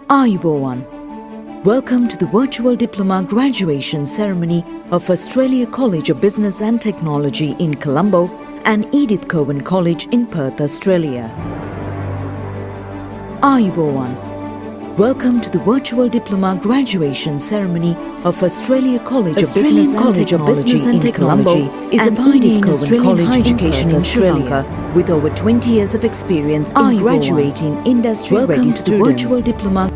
Ayubowan. Welcome to the virtual Diploma graduation ceremony of Australia College of Business and Technology in Colombo and Edith Cowan College in Perth, Australia. Ayubowan. Welcome to the virtual Diploma graduation ceremony of Australia College of Business and Technology is a pioneer in Australian higher education in Sri Lanka with over 20 years of experience in graduating industry-ready students. Virtual Diploma,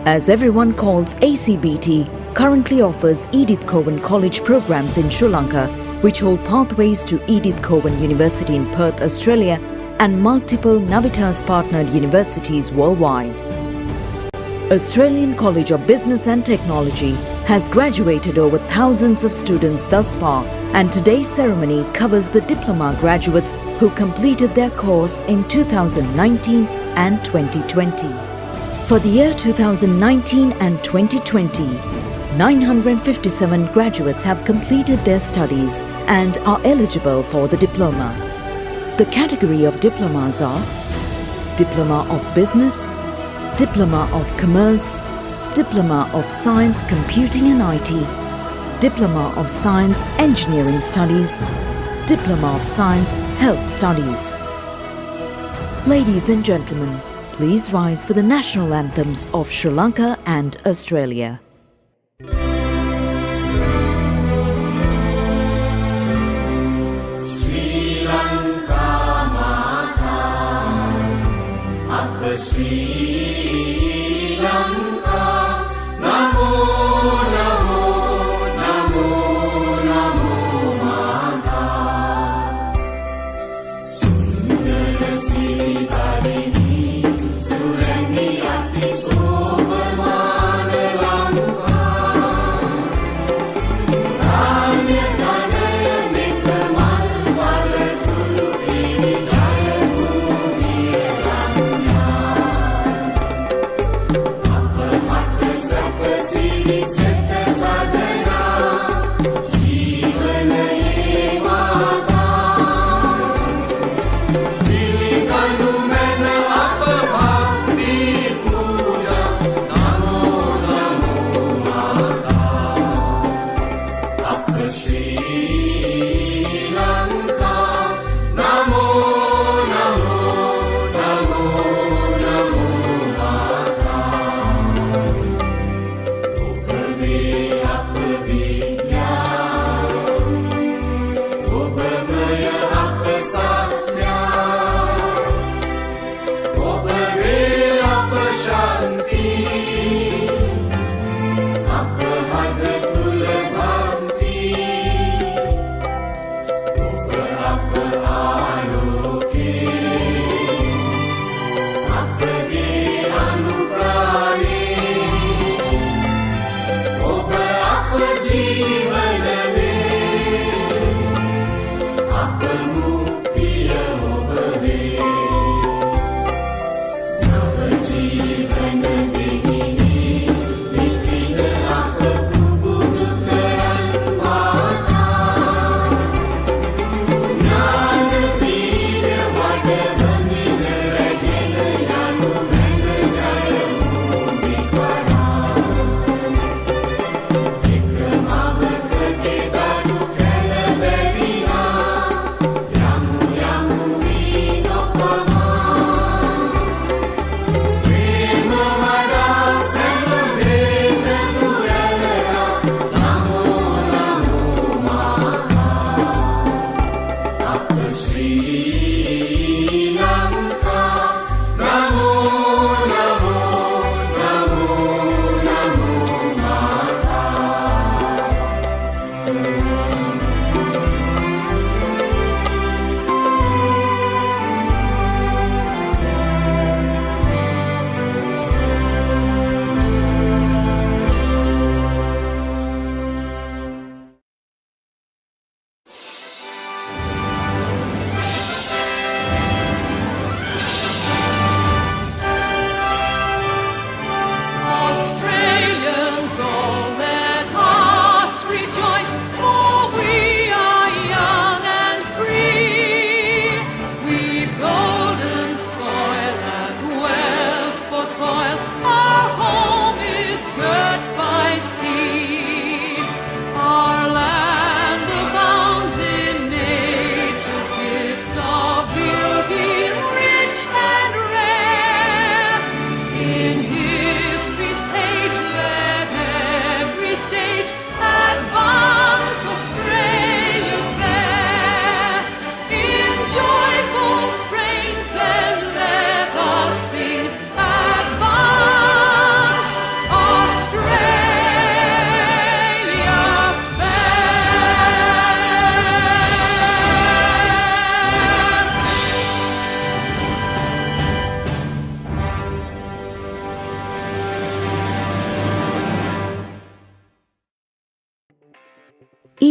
as everyone calls ACBT, currently offers Edith Cowan College programs in Sri Lanka, which hold pathways to Edith Cowan University in Perth, Australia, and multiple Navitas partnered universities worldwide. Australian College of Business and Technology has graduated over thousands of students thus far, and today's ceremony covers the diploma graduates who completed their course in 2019 and 2020. For the year 2019 and 2020, 957 graduates have completed their studies and are eligible for the diploma. The category of diplomas are Diploma of Business, Diploma of Commerce, Diploma of Science Computing and IT, Diploma of Science Engineering Studies, Diploma of Science Health Studies. Ladies and gentlemen, please rise for the national anthems of Sri Lanka and Australia. Sri Lanka Mata, Apa Sri Lanka, Namo Namo Namo Namo Mata, Sundara Sri Tarini, Surani Ati Sobhamana Lanka, Ranya Danaya Mekamal Walaturu Ini Jaya Bhumi Ranya, Apa Mata Sapa Siri Seta Sadhana, Jivana Ye Mata, Pilih Kanu Mena Apa Bhakti Puja, Namo Namo Mata, Apa Sri Lanka, Namo Namo Namo Namo Mata, Obame Apa Vidya, Obamaya Apa Satya, Obare Apa Shanti, Apa Hada Tula Bhakti, Oba Apa Aloke, Apa Ge Anuprani, Oba Apa Jivanane, Apa Muktiya Obave, Nava Jivana Devini, Nitina Apa Kubudu Karan Mata, Jnana Vidya Vada Vandina Ragena Yanu Mena Jaya Bhumi Kwara, Ekmavaka Kedaru Kala Vedina, Yamu Yamu Vinopa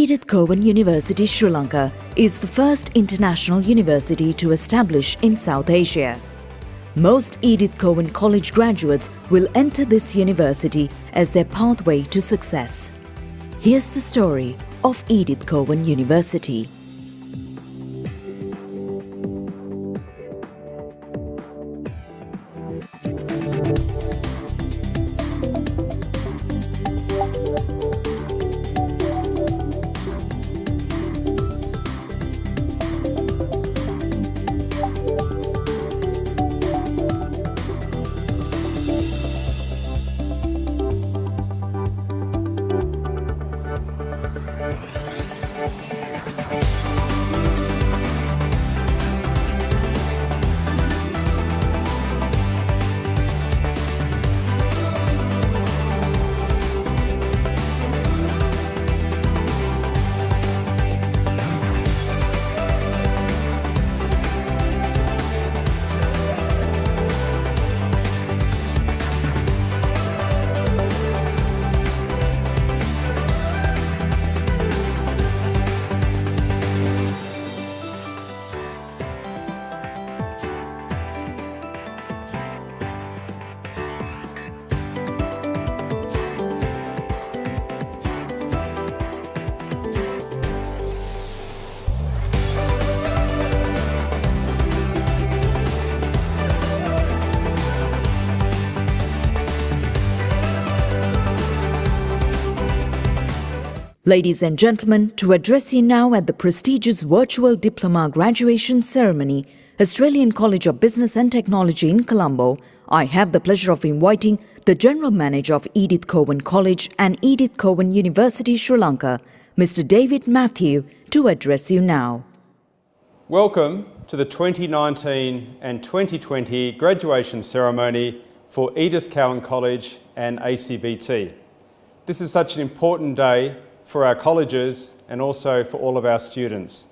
Edith Cowan University, Sri Lanka is the first international university to establish in South Asia. Most Edith Cowan College graduates will enter this university as their pathway to success. Here's the story of Edith Cowan University. Ladies and gentlemen, to address you now at the prestigious virtual Diploma graduation ceremony, Australian College of Business and Technology in Colombo, I have the pleasure of inviting the General Manager of Edith Cowan College and Edith Cowan University, Sri Lanka, Mr. David Matthew, to address you now. Welcome to the 2019 and 2020 graduation ceremony for Edith Cowan College and ACBT. This is such an important day for our colleges and also for all of our students.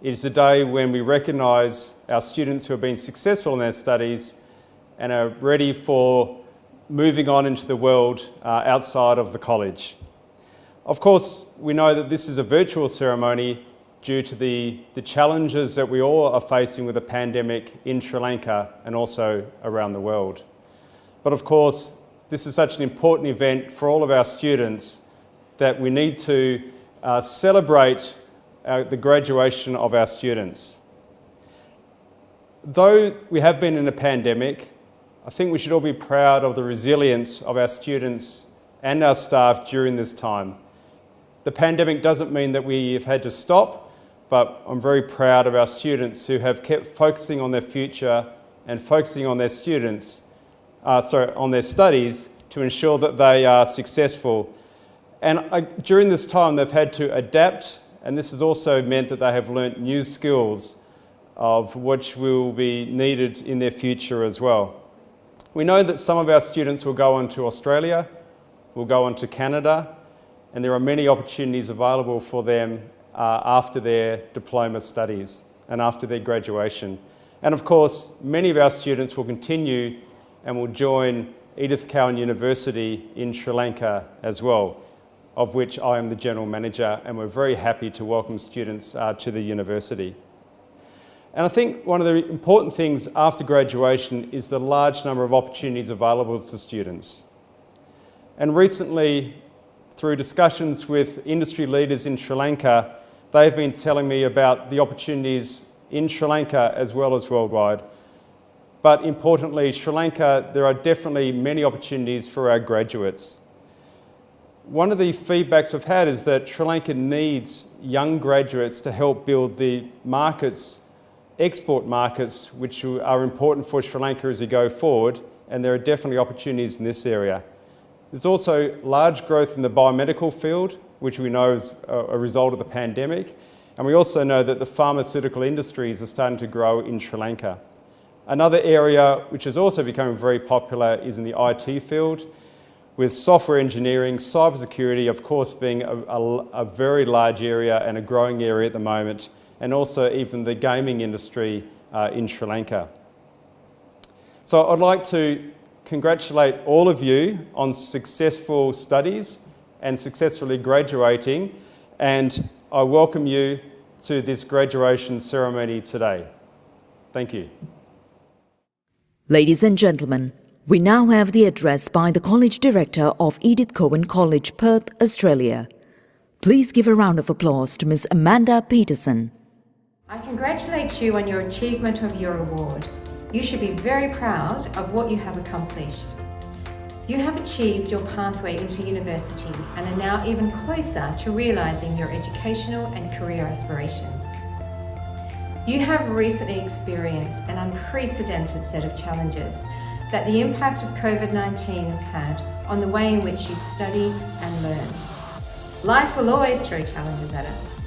It is the day when we recognise our students who have been successful in their studies and are ready for moving on into the world outside of the college. Of course, we know that this is a virtual ceremony due to the challenges that we all are facing with the pandemic in Sri Lanka and also around the world. But of course, this is such an important event for all of our students that we need to celebrate the graduation of our students. Though we have been in a pandemic, I think we should all be proud of the resilience of our students and our staff during this time. The pandemic doesn't mean that we have had to stop, but I'm very proud of our students who have kept focusing on their future and focusing on their on their studies to ensure that they are successful. And during this time, they've had to adapt, and this has also meant that they have learnt new skills of which will be needed in their future as well. We know that some of our students will go on to Australia, will go on to Canada, and there are many opportunities available for them after their diploma studies and after their graduation. And of course, many of our students will continue and will join Edith Cowan University in Sri Lanka as well, of which I am the General Manager, and we're very happy to welcome students to the university. And I think one of the important things after graduation is the large number of opportunities available to students. And recently, through discussions with industry leaders in Sri Lanka, they've been telling me about the opportunities in Sri Lanka as well as worldwide. But importantly, Sri Lanka, there are definitely many opportunities for our graduates. One of the feedbacks I've had is that Sri Lanka needs young graduates to help build the markets, export markets, which are important for Sri Lanka as we go forward, and there are definitely opportunities in this area. There's also large growth in the biomedical field, which we know is a result of the pandemic, and we also know that the pharmaceutical industries are starting to grow in Sri Lanka. Another area which is also becoming very popular is in the IT field, with software engineering, cybersecurity, of course, being a very large area and a growing area at the moment, and also even the gaming industry in Sri Lanka. So I'd like to congratulate all of you on successful studies and successfully graduating, and I welcome you to this graduation ceremony today. Thank you. Ladies and gentlemen, we now have the address by the College Director of Edith Cowan College, Perth, Australia. Please give a round of applause to Ms. Amanda Peterson. I congratulate you on your achievement of your award. You should be very proud of what you have accomplished. You have achieved your pathway into university and are now even closer to realising your educational and career aspirations. You have recently experienced an unprecedented set of challenges that the impact of COVID-19 has had on the way in which you study and learn. Life will always throw challenges at us,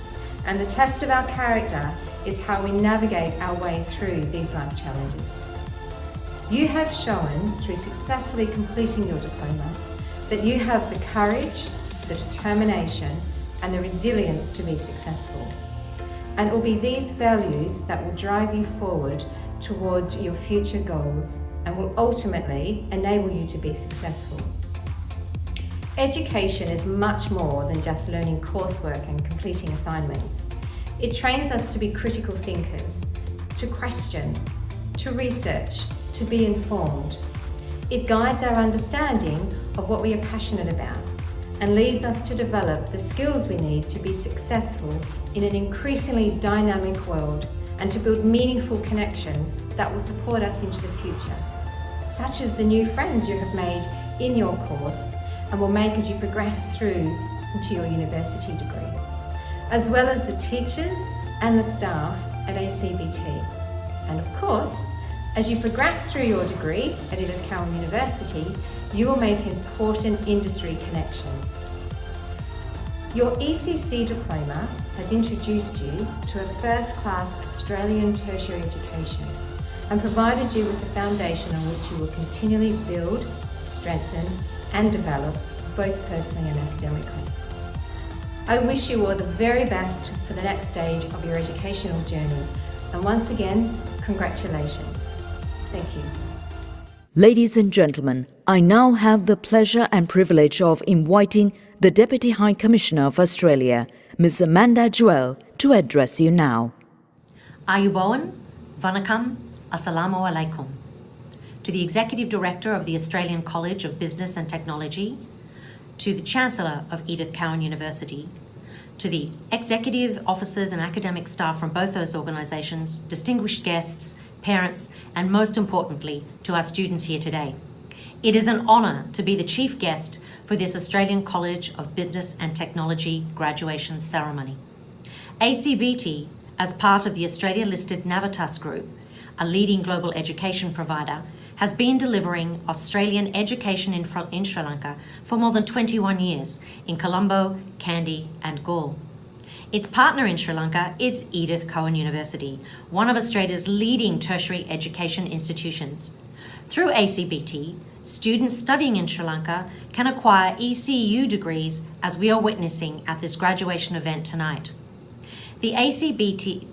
and the test of our character is how we navigate our way through these life challenges. You have shown, through successfully completing your diploma, that you have the courage, the determination, and the resilience to be successful. And it will be these values that will drive you forward towards your future goals and will ultimately enable you to be successful. Education is much more than just learning coursework and completing assignments. It trains us to be critical thinkers, to question, to research, to be informed. It guides our understanding of what we are passionate about and leads us to develop the skills we need to be successful in an increasingly dynamic world and to build meaningful connections that will support us into the future, such as the new friends you have made in your course and will make as you progress through into your university degree, as well as the teachers and the staff at ACBT. And of course, as you progress through your degree at Edith Cowan University, you will make important industry connections. Your ECC diploma has introduced you to a first-class Australian tertiary education and provided you with the foundation on which you will continually build, strengthen and develop both personally and academically. I wish you all the very best for the next stage of your educational journey, and once again, congratulations. Thank you. Ladies and gentlemen, I now have the pleasure and privilege of inviting the Deputy High Commissioner of Australia, Ms. Amanda Jewell, to address you now. Ayubowan, Vanakam, Assalamu alaikum. To the Executive Director of the Australian College of Business and Technology, to the Chancellor of Edith Cowan University, to the executive officers and academic staff from both those organisations, distinguished guests, parents, and most importantly, to our students here today. It is an honour to be the chief guest for this Australian College of Business and Technology graduation ceremony. ACBT, as part of the Australia-listed Navitas Group, a leading global education provider, has been delivering Australian education in Sri Lanka for more than 21 years in Colombo, Kandy and Galle. Its partner in Sri Lanka is Edith Cowan University, one of Australia's leading tertiary education institutions. Through ACBT, students studying in Sri Lanka can acquire ECU degrees, as we are witnessing at this graduation event tonight. The ACBT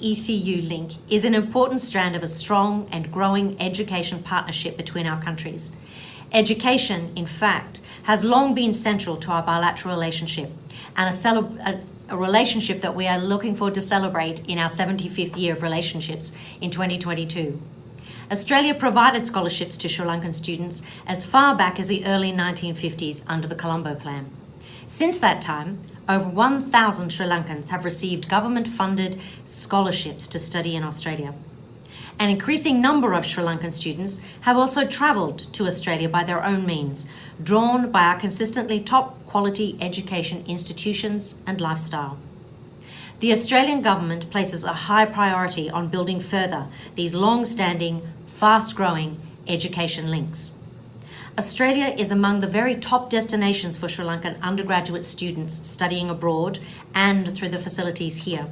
ECU link is an important strand of a strong and growing education partnership between our countries. Education, in fact, has long been central to our bilateral relationship, and a relationship that we are looking forward to celebrate in our 75th year of relationships in 2022. Australia provided scholarships to Sri Lankan students as far back as the early 1950s under the Colombo Plan. Since that time, over 1,000 Sri Lankans have received government-funded scholarships to study in Australia. An increasing number of Sri Lankan students have also travelled to Australia by their own means, drawn by our consistently top-quality education institutions and lifestyle. The Australian government places a high priority on building further these long-standing, fast-growing education links. Australia is among the very top destinations for Sri Lankan undergraduate students studying abroad and through the facilities here.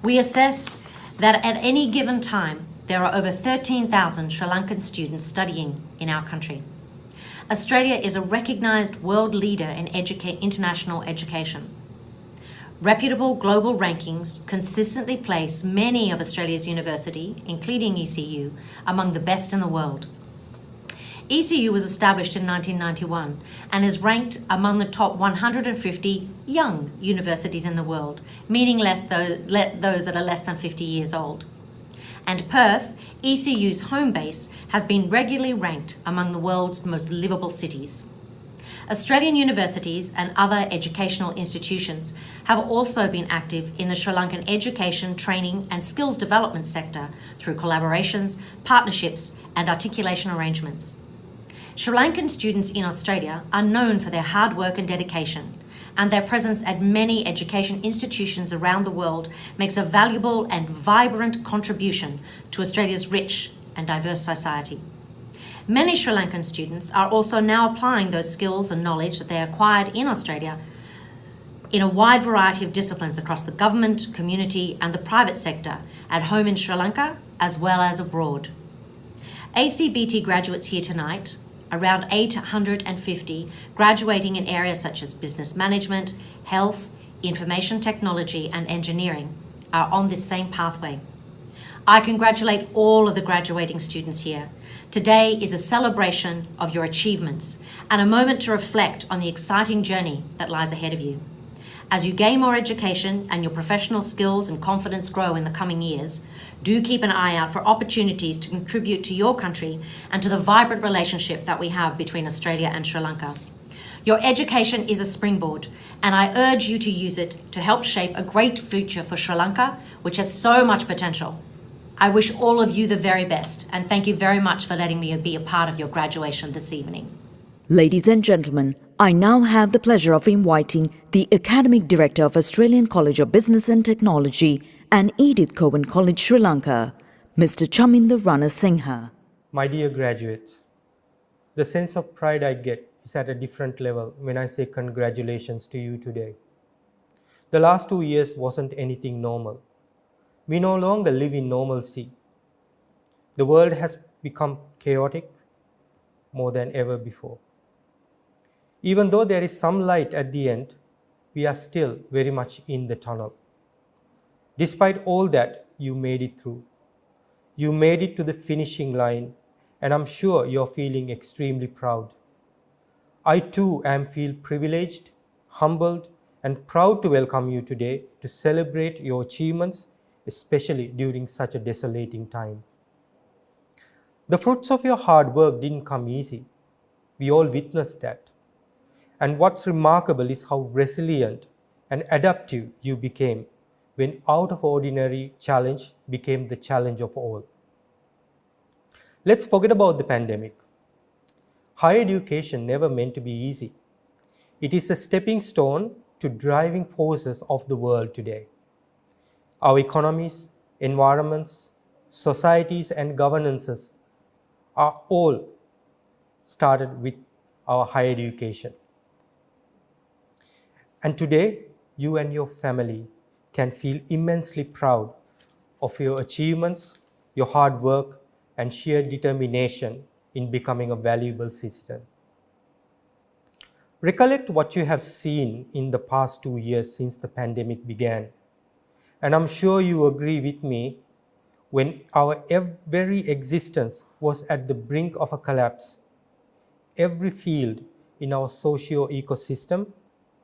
We assess that at any given time, there are over 13,000 Sri Lankan students studying in our country. Australia is a recognised world leader in international education. Reputable global rankings consistently place many of Australia's universities, including ECU, among the best in the world. ECU was established in 1991 and is ranked among the top 150 young universities in the world, meaning those that are less than 50 years old. And Perth, ECU's home base, has been regularly ranked among the world's most livable cities. Australian universities and other educational institutions have also been active in the Sri Lankan education, training and skills development sector through collaborations, partnerships and articulation arrangements. Sri Lankan students in Australia are known for their hard work and dedication, and their presence at many education institutions around the world makes a valuable and vibrant contribution to Australia's rich and diverse society. Many Sri Lankan students are also now applying those skills and knowledge that they acquired in Australia in a wide variety of disciplines across the government, community and the private sector at home in Sri Lanka as well as abroad. ACBT graduates here tonight, around 850, graduating in areas such as business management, health, information technology and engineering, are on this same pathway. I congratulate all of the graduating students here. Today is a celebration of your achievements and a moment to reflect on the exciting journey that lies ahead of you. As you gain more education and your professional skills and confidence grow in the coming years, do keep an eye out for opportunities to contribute to your country and to the vibrant relationship that we have between Australia and Sri Lanka. Your education is a springboard, and I urge you to use it to help shape a great future for Sri Lanka, which has so much potential. I wish all of you the very best, and thank you very much for letting me be a part of your graduation this evening. Ladies and gentlemen, I now have the pleasure of inviting the Academic Director of Australian College of Business and Technology and Edith Cowan College, Sri Lanka, Mr. Chaminda Ranasinghe. My dear graduates, the sense of pride I get is at a different level when I say congratulations to you today. The last 2 years wasn't anything normal. We no longer live in normalcy. The world has become chaotic more than ever before. Even though there is some light at the end, we are still very much in the tunnel. Despite all that, you made it through. You made it to the finishing line, and I'm sure you're feeling extremely proud. I too feel privileged, humbled, and proud to welcome you today to celebrate your achievements, especially during such a desolating time. The fruits of your hard work didn't come easy. We all witnessed that. And what's remarkable is how resilient and adaptive you became when out of ordinary challenge became the challenge of all. Let's forget about the pandemic. Higher education never meant to be easy. It is a stepping stone to driving forces of the world today. Our economies, environments, societies and governances are all started with our higher education. And today, you and your family can feel immensely proud of your achievements, your hard work, and sheer determination in becoming a valuable citizen. Recollect what you have seen in the past 2 years since the pandemic began. And I'm sure you agree with me, when our very existence was at the brink of a collapse, every field in our socio-ecosystem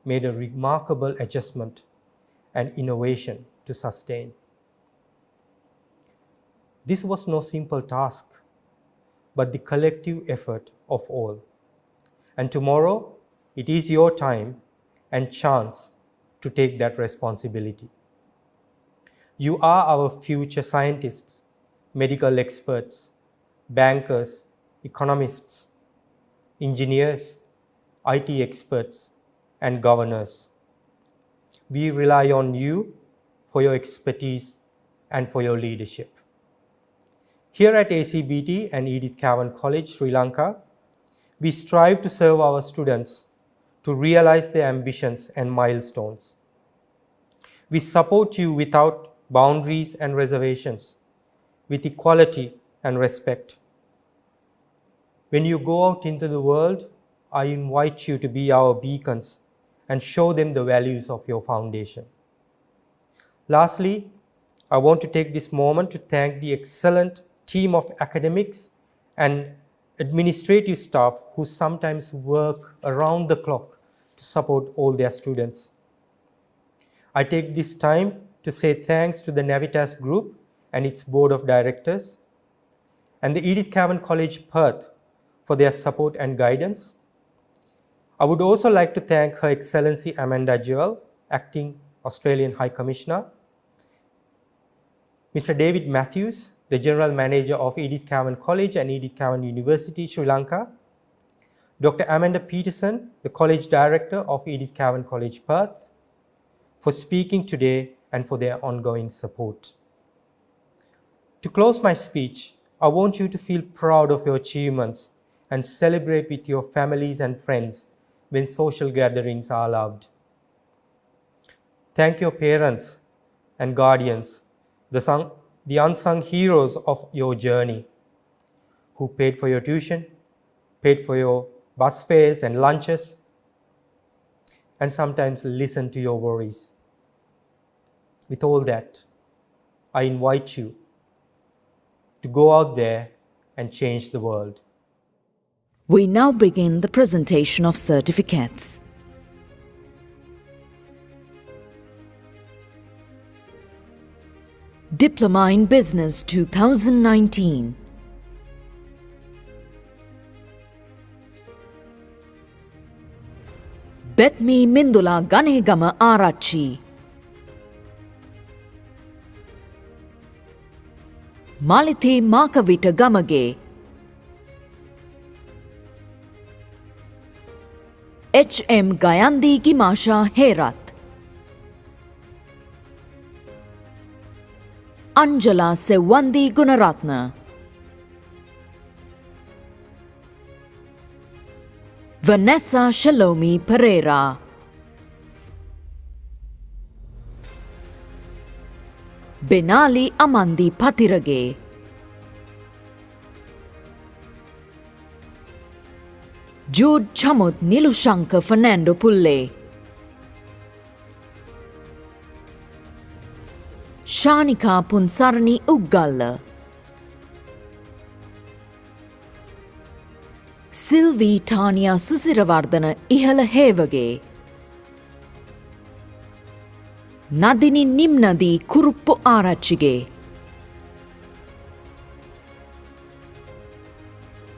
made a remarkable adjustment and innovation to sustain. This was no simple task, but the collective effort of all. And tomorrow, it is your time and chance to take that responsibility. You are our future scientists, medical experts, bankers, economists, engineers, IT experts, and governors. We rely on you for your expertise and for your leadership. Here at ACBT and Edith Cowan College, Sri Lanka, we strive to serve our students to realize their ambitions and milestones. We support you without boundaries and reservations, with equality and respect. When you go out into the world, I invite you to be our beacons and show them the values of your foundation. Lastly, I want to take this moment to thank the excellent team of academics and administrative staff who sometimes work around the clock to support all their students. I take this time to say thanks to the Navitas Group and its board of directors, and the Edith Cowan College Perth for their support and guidance. I would also like to thank Her Excellency Amanda Jewell, Acting Australian High Commissioner, Mr. David Matthews, the General Manager of Edith Cowan College and Edith Cowan University, Sri Lanka, Dr. Amanda Peterson, the College Director of Edith Cowan College Perth, for speaking today and for their ongoing support. To close my speech, I want you to feel proud of your achievements and celebrate with your families and friends when social gatherings are allowed. Thank your parents and guardians, the unsung heroes of your journey, who paid for your tuition, paid for your bus fares and lunches, and sometimes listened to your worries. With all that, I invite you to go out there and change the world. We now begin the presentation of certificates. Diploma in Business 2019. Betmi Mindula Ganegama Arachi. Malithi Makavita Gamage. H.M. Gayandi Gimasha Herat. Anjala Sewandi Gunaratna. Vanessa Shalomi Pereira. Benali Amandi Patirage. Jude Chamut Nilushanka Fernando Pulle. Shanika Punsarni Uggalla. Sylvie Tanya Susiravardana Ihala Hevage. Nadini Nimnadi Kuruppu Arachige.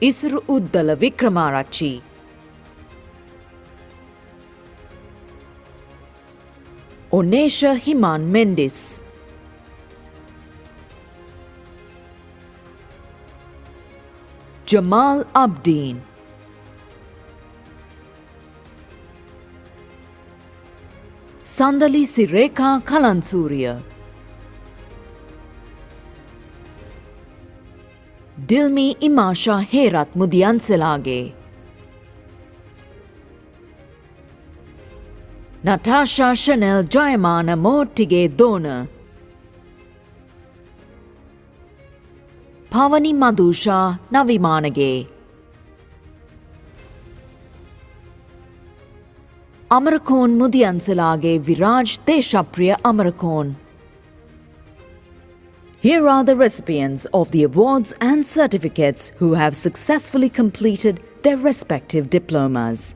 Isru Uddala Vikramarachi. Onesha Himan Mendis. Jamal Abdeen. Sandali Sireka Kalansurya. Dilmi Imasha Herat Mudianselage. Natasha Chanel Jayamana Mortige Dona. Pavani Madusha Navimanage. Amarakon Mudianselage Viraj Deshapriya Amarakon. Here are the recipients of the awards and certificates who have successfully completed their respective diplomas.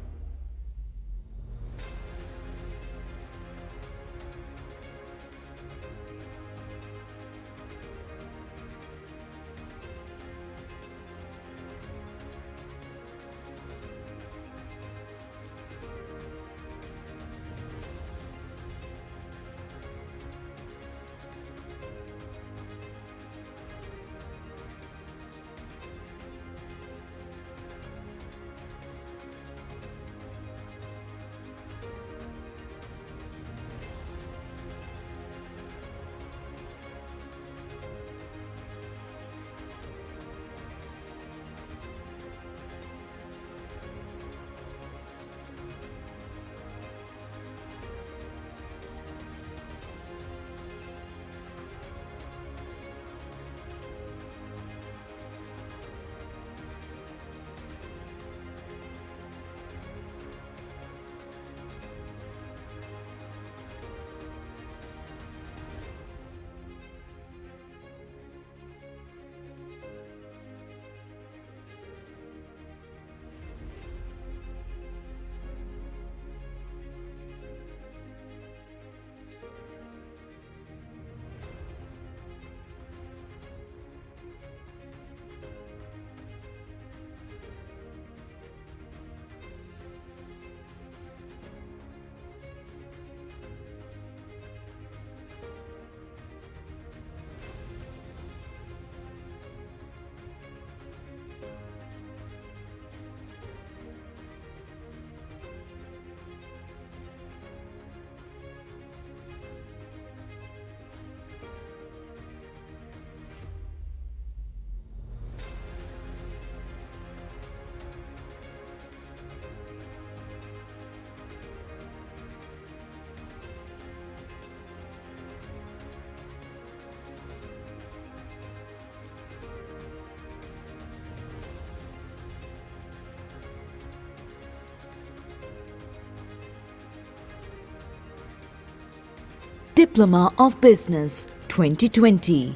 Diploma of Business 2020.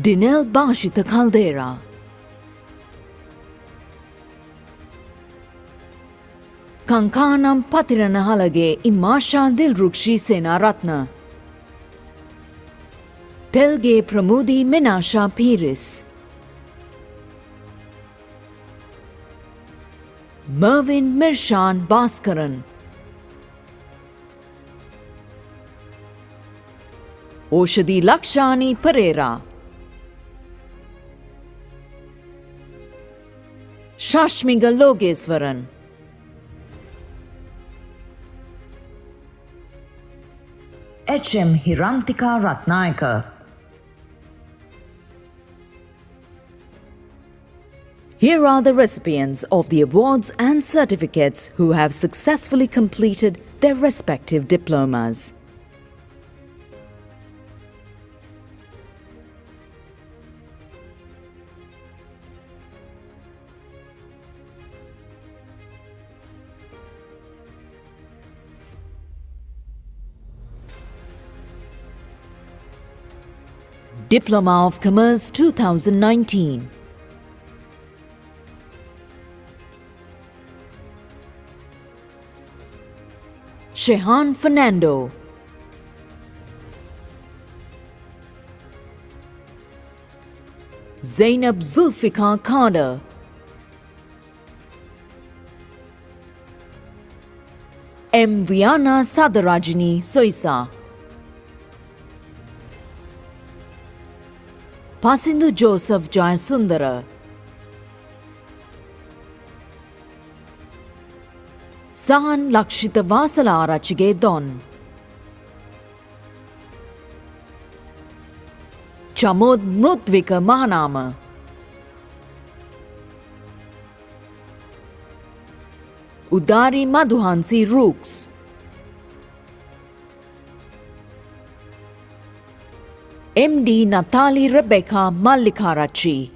Dinel Bashita Caldera. Kankanam Patirana Halage Imasha Dilrukshi Sena Ratna. Telge Pramudi Menasha Piris. Mervin Mirshan Bhaskaran. Oshadi Lakshani Pereira. Shashmiga Logeswaran. HM Hirantika Ratnayaka. Here are the recipients of the awards and certificates who have successfully completed their respective diplomas. Diploma of Commerce 2019. Shehan Fernando. Zainab Zulfikar Kader. M. Viana Sadarajini Soisa. Pasindu Joseph Jayasundara. Sahan Lakshita Vasala Arachige Don. Chamod Mrutvika Mahanama. Udari Madhuhansi Rooks. MD Natali Rebecca Mallikarachi.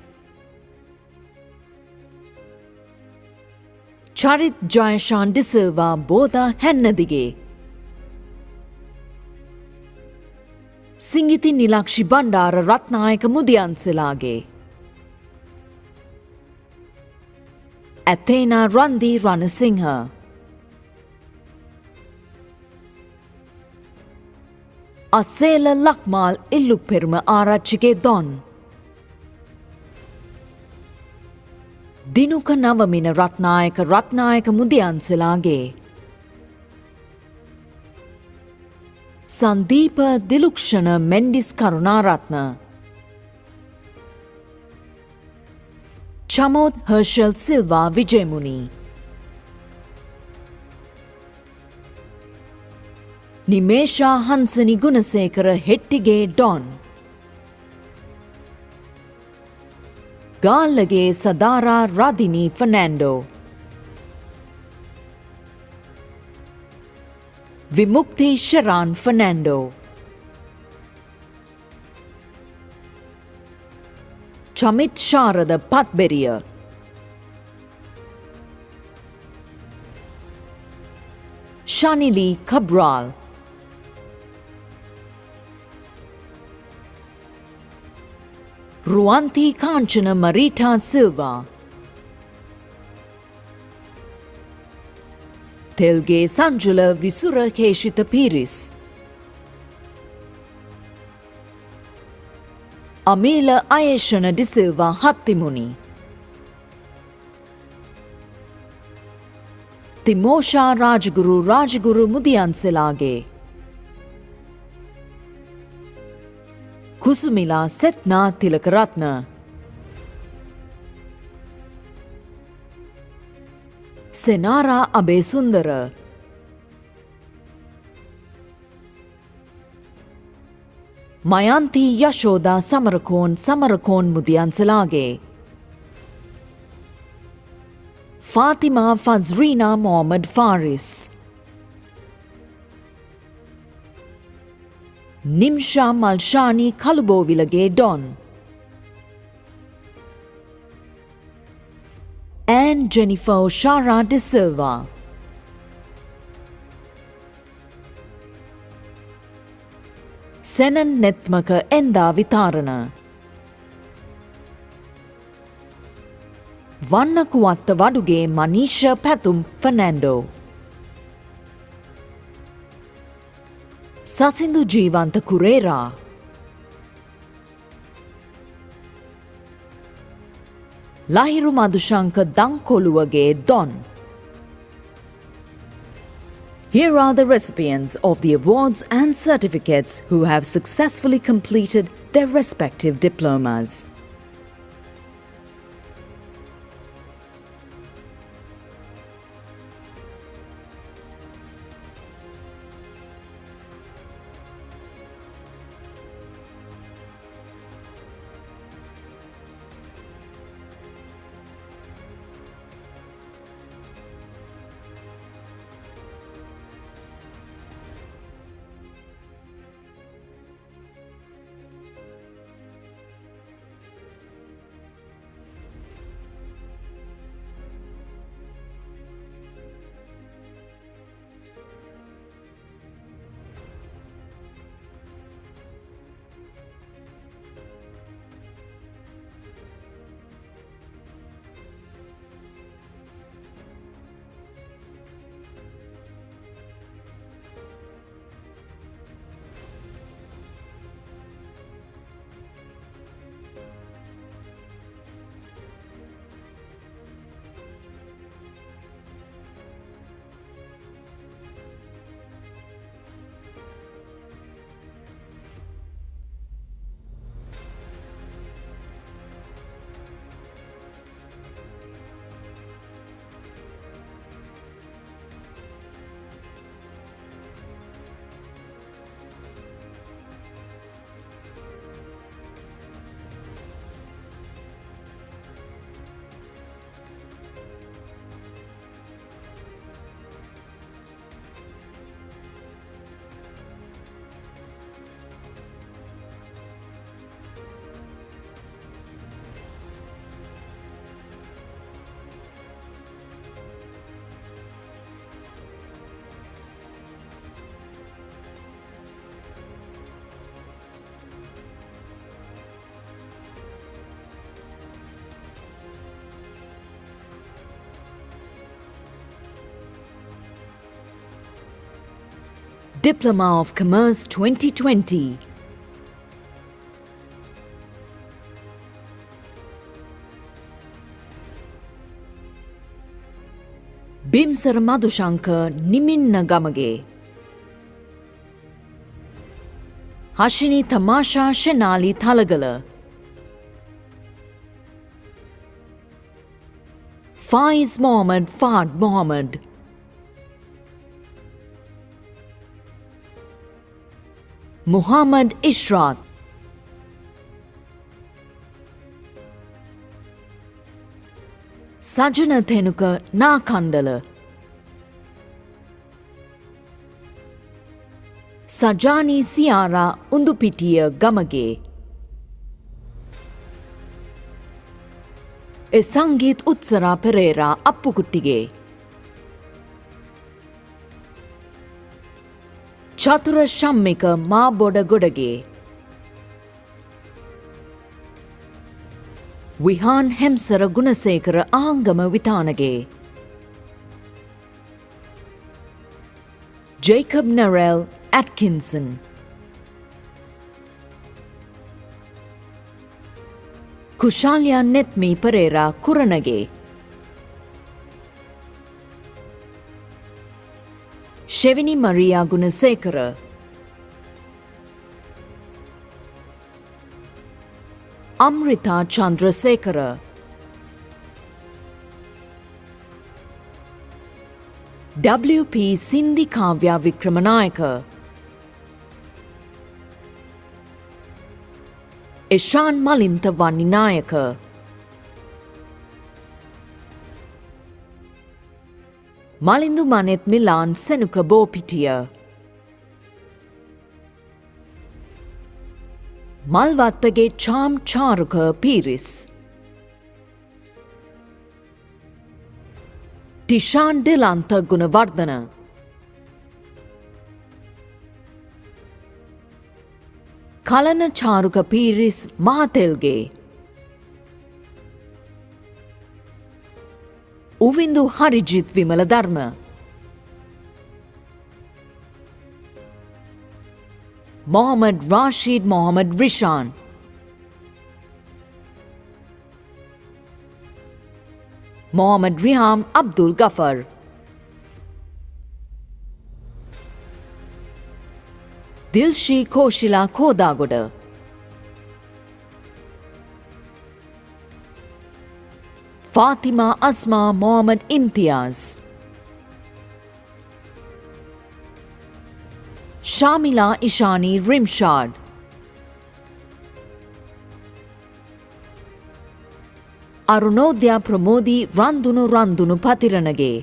Charit Jayashan De Silva Boda Hennadige. Singiti Nilakshi Bandara Ratnayaka Mudyansilage. Athena Randi Ranasinghe. Asela Lakmal Illupirma Arachige Don. Dinuka Navamina Ratnayaka Mudyansilage. Sandeepa Dilukshana Mendis Karunaratna. Chamod Herschel Silva Vijayamuni. Nimesha Hansani Gunasekara Hettige Don. Galage Sadara Radini Fernando. Vimukti Sharan Fernando. Chamit Sharada Patberia. Shanili Cabral. Ruanti Kanchana Marita Silva. Telge Sanjula Visura Keshita Piris. Amila Ayeshana De Silva Hattimuni. Timosha Rajguru Mudyansilage. Kusumila Setna Tilakaratna. Senara Abesundara. Mayanti Yashoda Samarakon Mudyansilage. Fatima Fazrina Mohammad Faris. Nimsha Malshani Kalubovilage Don. Anne and Jennifer Oshara de Silva. Senan Netmaka Enda Vitarana. Vannakuwatta Vaduge Manisha Pathum Fernando. Sasindu Jeevanta Kurera. Lahiru Madhushanka Dankoluwage Don. Here are the recipients of the awards and certificates who have successfully completed their respective diplomas. Diploma of Commerce 2020. Bimsara Madhushanka Niminna Gamage. Hashini Tamasha Shenali Thalagala. Faiz Mohammed Fad Mohammed. Muhammad Ishrat. Sajana Thenuka Nakandala. Sajani Siara Undupitiya Gamage. Sangit Utsara Pereira Appukuttige. Chatura Shammika Ma Boda Godage. Vihan Hemsara Gunasekara Angama Vitanage. Jacob Narell Atkinson. Kushalya Netmi Pereira Kuranage. Shevini Maria Gunasekara. Amrita Chandrasekara. W.P. Sindhi Kavya Vikramanayaka. Ishan Malinta Vaninayaka. Malindu Manet Milan Senuka Bopitiya. Malvattage Cham Charuka Piris. ටිෂාන් ඩෙලන්ත Gunawardena කලන චාරුක Peiris මහතෙල්ගේ උවින්දු හරිජිත් Vimala ධර්ම මොහමඩ් රාෂීඩ් මොහමඩ් රිෂාන් මොහමඩ් රිහාම් අබ්දුල් ගෆර් දිල්ෂී කෝෂිලා කෝදාගොඩ ෆාතිමා අස්මා මොහමඩ් ඉම්තියාස් ශාමිලා ඉෂානී රිම්ෂාඩ් අරුණෝද්‍යා ප්‍රමෝදී රන්දුනු පතිරණගේ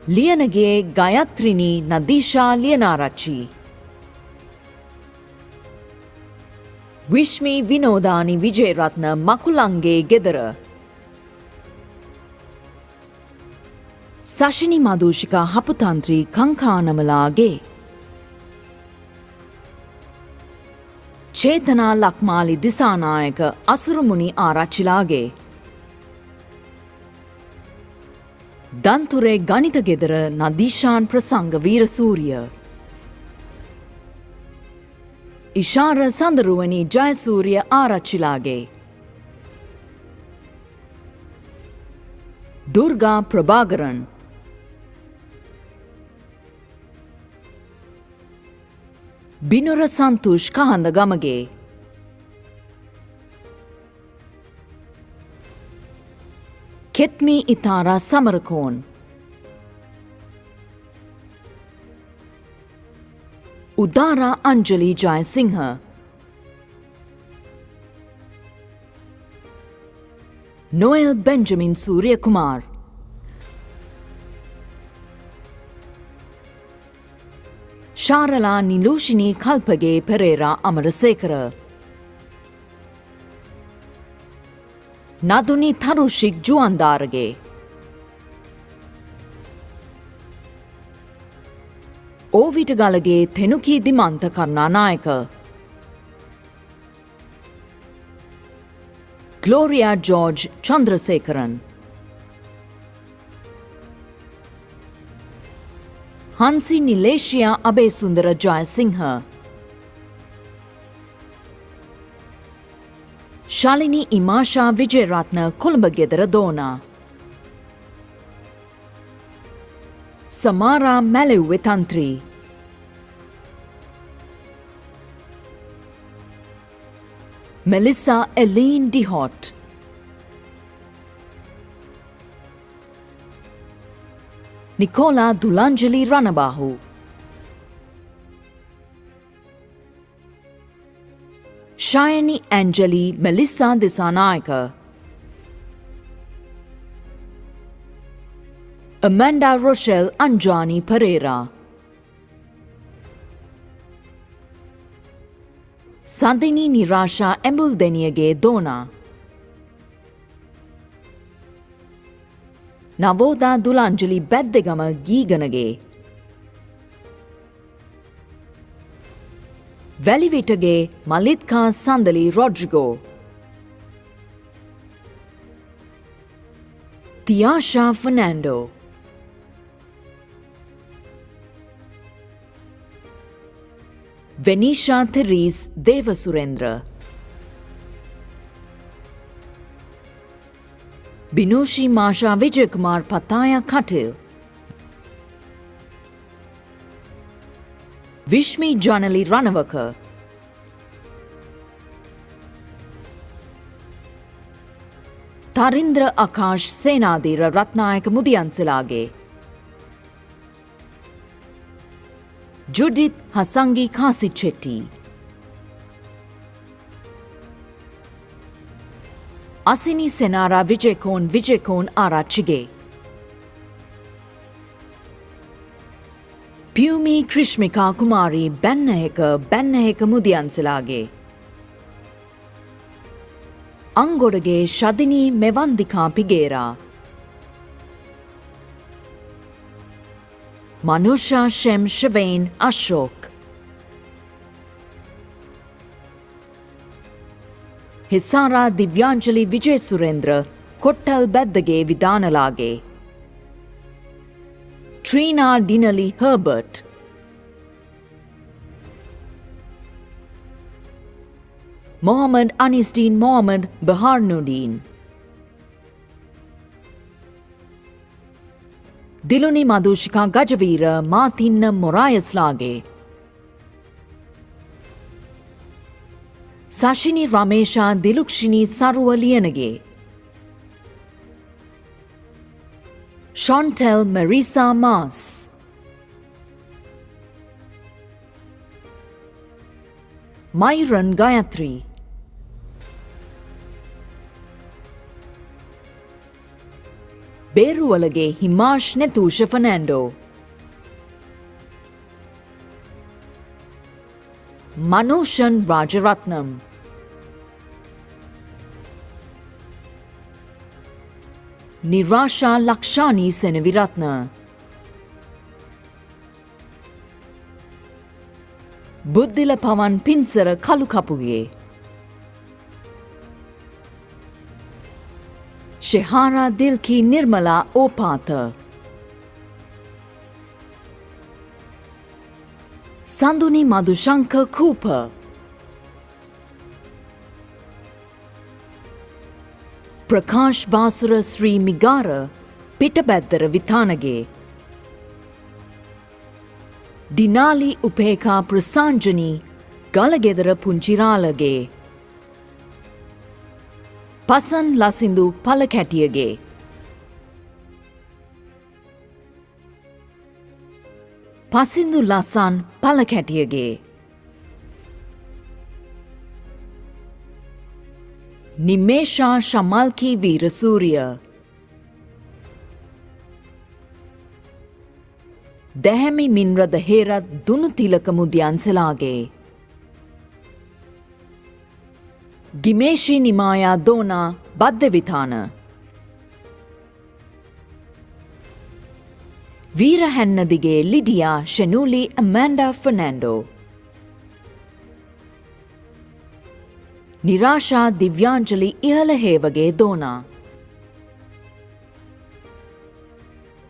ලියනගේ ගයත්‍රිනී නදීෂා ලියනාරච්චි විශ්මී විනෝදානි විජේරත්න මකුලංගේ ගෙදර සශිනි මදූෂිකා හපුතන්ත්‍රී කංකානමලාගේ චේතනා Lakmali Dissanayake අසුරුමුණි Arachchilage Danthure Ganitha Gedara Nadeeshan Prasanga Weerasooriya Ishara Sandaruwani Jayasuriya Arachchilage Durga Prabhakaran Binura Santhush Kahanda Gamage Kethmi Ithara Samarakoon Udara Anjali Jayasinghe Noel Benjamin Suriya Kumar Sharala Nilushini Kalpage Perera Amarasekara Naduni Tharushik Juwandarage Owita Galage Thenuki Dimantha Karunanayake Gloria George Chandrasekaran Hansi Nileshiya Abeysundara Jayasinghe Shalini Imasha Wijeratne Colombo Gedara Dona Samara Malewwe Thanthri Melissa Eileen Dehoedt Nicola Dulanjali Ranabahu Shayani Anjali Melissa Dissanayake Amanda Rochelle Anjani Perera සඳිනි Nirasha Embuldeniyage Dona Navoda Dulanjali Baddegama Geeganage Welivitage Malithka Sandali Rodrigo Thiyasha Fernando Venisha Therese Dewasurendra Binoshi Masha Vijayakumar Pathaya Katil Vishmi Janali Ranawaka Tharindra Akash Senadheera Rathnayake Mudiyanselage Judith Hasangi Kasichetty Asini Senara Wijayakoon Arachchige Piyumi Krishmika Kumari Bannaheka Mudiyanselage Angodage Shadini Mewandika Pigera Manusha Shem Shawen Ashok Hisara Divyanjali Vijay Surendra Kottal Beddage Vidanalage Trina Dinali Herbert Mohammed Anisdeen Mohammed Baharnudeen Diluni Madhushika Gajaweera Mathinna Moraislage ಸಶಿನಿ Ramesh Dilukshini Saruwaliyanage Chantelle Marissa ಮಾಸ್ Myron Gayathri Beruwalage Himash Nethusha Fernando Manoshan Rajaratnam Nirasha Lakshani Senaviratne Buddhila Pawan Pinsara Kalukapuge Shehara Dilki Nirmala Opatha Sanduni Madhushankar Cooper Prakash Basura Sri Migara Pitabeddara Withanage Dinali Upekha Prasanjani Galagedara Punchiralage Pasan Lasindu Palakatiyage Pasindu Lasan Palakatiyage Nimesha Shamalki Weerasuriya Dehami Minrada Hera Dunu Thilaka Mudiyanselage Gimeshi Nimaya Dona Baddavidhana Weerahennadige Lydia Shenuli Amanda Fernando Nirasha Divyanjali Ihalahewage Dona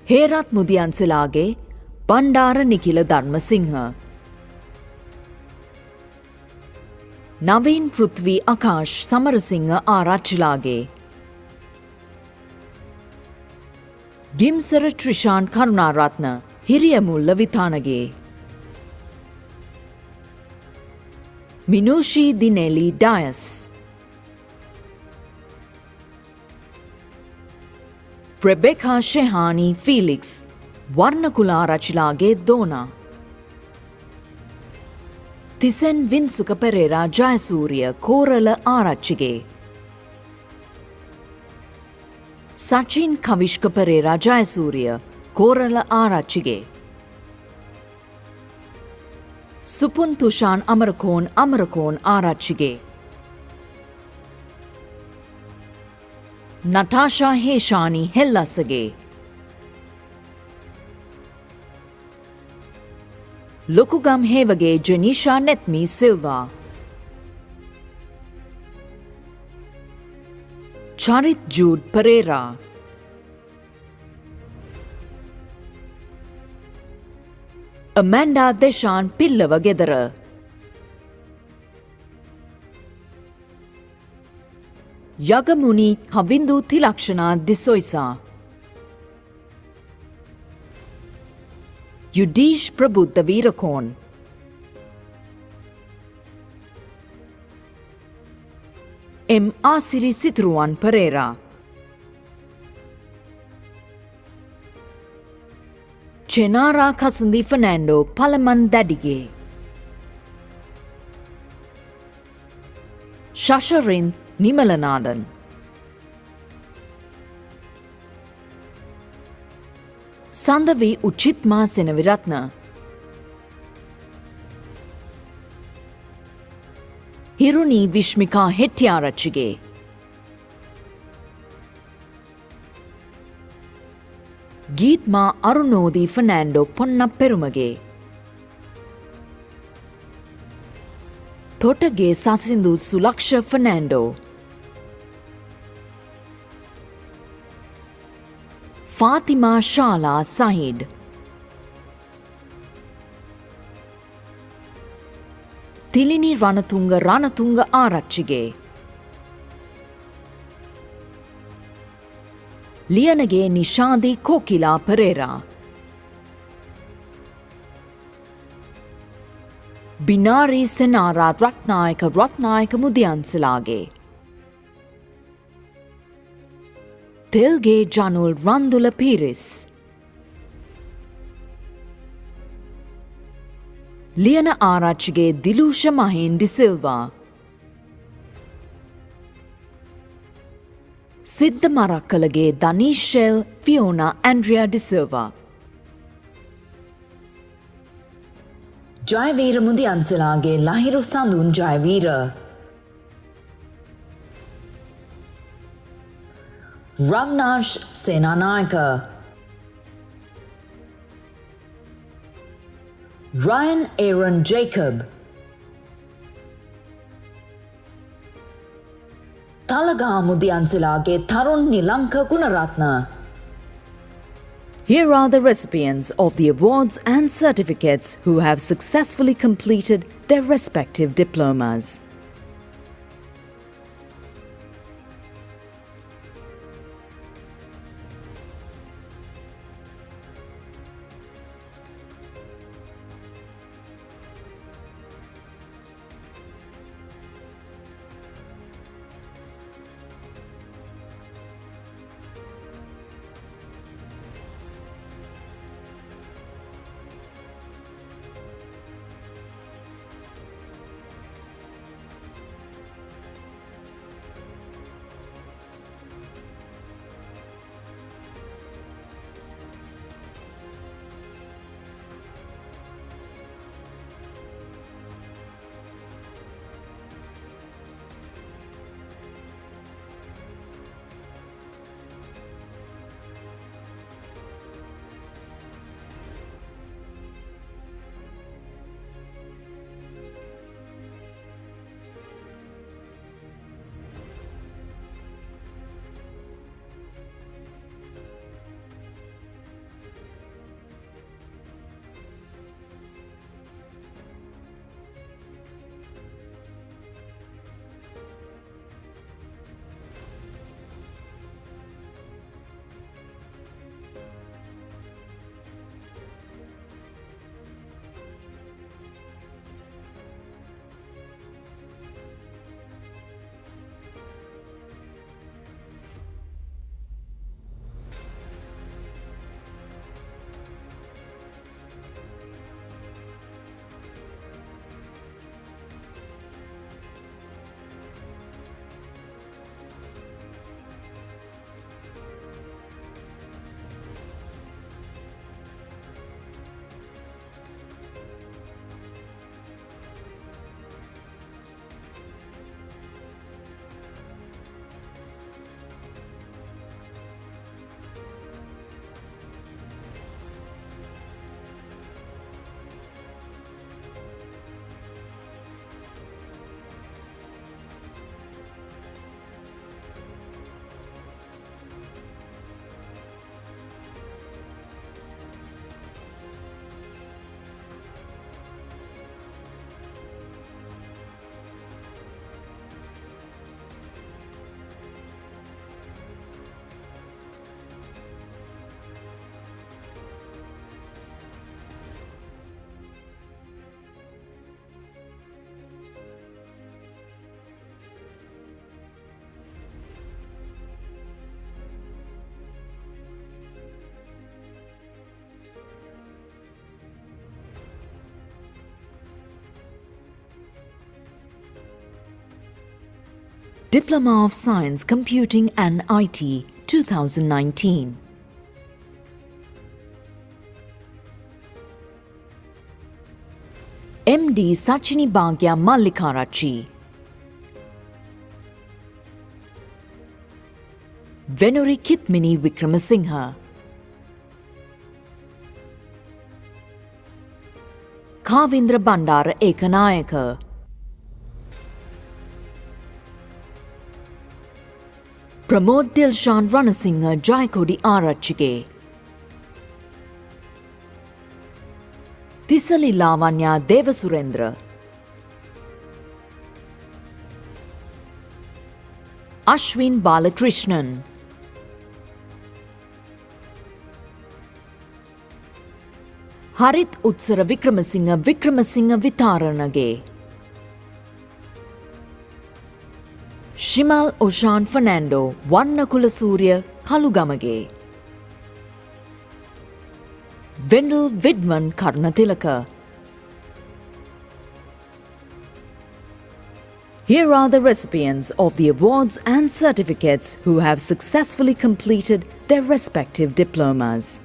Herath Mudiyanselage ಬಂಡಾರ ನಿಖಿಲ Dharmasinghe Naveen Prithvi Akash Samarasinghe Arachchilage Gimsara Trishan Karunaratne Hiriya Mulla Withanage Minushi Dineli Dias Rebecca Shehani Felix Warnakula Rachilage Dona Thisen Winsuka Perera Jayasuriya Korala Arachchige Sachin Kavishka Perera Jayasuriya Korala Arachchige Supun Thushan Amarakoon Arachige Natasha Heshani Hellasage Lukugam Hewage Jenisha Nethmi Silva Charith Jude Perera Amanda Deshan Pillawa Gedara Yagamuni Kavindu Thilakshana Dissoysa Yudeesh Prabuddha Weerakoon M Asiri Sithruwan Perera Chenara Kasundi Fernando Palaman Dadige ಶಶರಿನ್ ನಿಮಲನಾದನ್ ಸಂದವಿ ಉಚಿತ್ಮಾ ಸೆನವಿರತ್ನ ಹಿರುನಿ ವಿಶ್ಮಿಕಾ ಹೆಟ್ಯಾರಚ್ಚಿಗೆ ಗೀತ್ಮಾ ಅರುಣೋದಿ Fernando ಪೊನ್ನಪ್ಪೆರುಮಗೆ ತೋಟಗೆ ಸಾಸಿಂದು ಸುಲಕ್ಷ Fernando Fatima ಶಾಲಾ ಸಾಹಿಡ್ ತಿಲಿನಿ ರಣತುಂಗ ಆರಚ್ಚಿಗೆ ಲಿಯನಗೆ ನಿಶಾದಿ ಕೋಕಿಲಾ ಪರೇರಾ ಬಿನಾರಿ ಸೆನಾರ ರತ್ನಾಯಕ ಮುದಿಯನ್ಸಲಾಗೆ ತೆಲ್ಗೆ ಜಾನುಲ್ ರಂದುಲ ಪೀರಿಸ್ ಲಿಯನ ಆರಾಚಿಗೆ ದಿಲೂಷ ಮಹೇನ್ ಡಿಸಿಲ್ವಾ ಸಿದ್ಧ ಮರಕ್ಕಲಗೆ ದನೀಶ್ ಶೆಲ್ Fiona Andrea De Silva Jayaweera Mudiyanselage Lahiru Sandun Jayaweera Ramnash Senanayake Ryan Aaron Jacob Talaga Mudiansilage Tarun Nilanka Gunaratna. Here are the recipients of the awards and certificates who have successfully completed their respective diplomas. Diploma of Science, Computing and IT, 2019. MD Sachini Bhagya Mallikarachi. Venuri Kitmini Vikramasinghe. Kavindra Bandara Ekanayaka. Pramod Dilshan Ranasinghe Jayakodi Arachige. Tisali Lavanya Devasurendra. Ashwin Balakrishnan. Harit Utsara Vikramasinghe Vitaranage. Shimal Oshan Fernando Wannakula Surya Kalugamage. Wendell Widman Karunatilaka. Here are the recipients of the awards and certificates who have successfully completed their respective diplomas.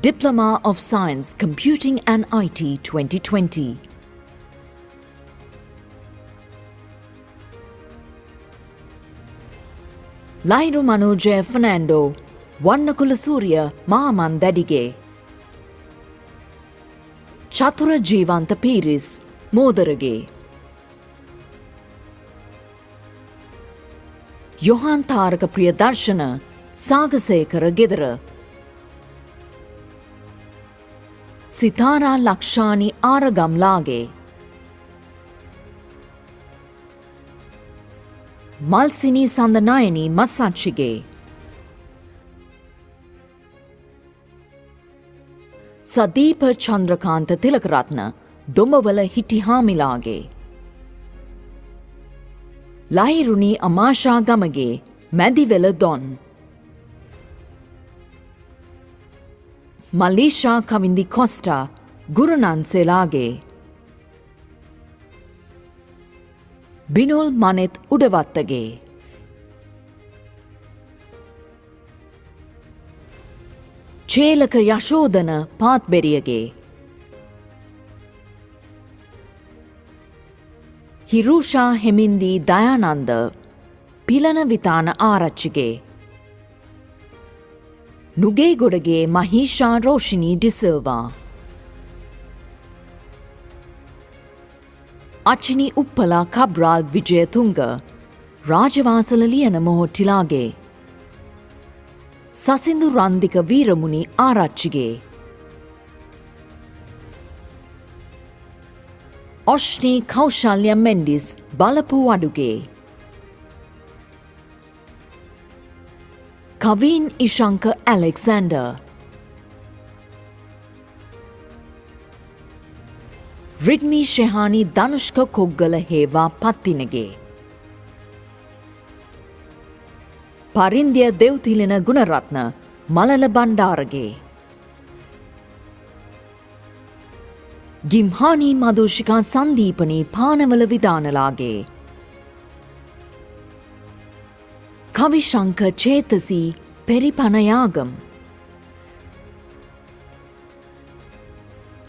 Diploma of Science Computing and IT 2020. Lairu Manojaya Fernando Wannakula Surya Mahaman Dadige. Chatura Jivanta Piris Modarage. Johan Taraka Priyadarshana Sagasekara Gedara. Sitara Lakshani Aragamlage. Malsini Sandanayani Masachige. Sadeepa Chandrakanta Tilakaratna Domavala Hitihamilage. Lahiruni Amasha Gamage Madivela Don. Malisha Kavindi Costa Gurunan Selage. Binul Manet Udavatage. Chelaka Yashodana Pathberiyage. Hirusha Hemindi Dayananda Pilana Vitana Arachige. Nugegodage Mahisha Roshini De Silva. Achini Uppala Cabral Vijayatunga Rajavasala Liyana Mohotilage. Sasindu Randika Veeramuni Arachige. Oshni Kaushalya Mendis Balapu Waduge. Kaveen Ishankar Alexander. Ridmi Shehani Danushka Koggala Heva Pattinage. Parindya Devtilina Gunaratna Malala Bandarage. Gimhani Madhushika Sandeepani Panavala Vidanalage. Kavishankar Chetasi Peripanayagam.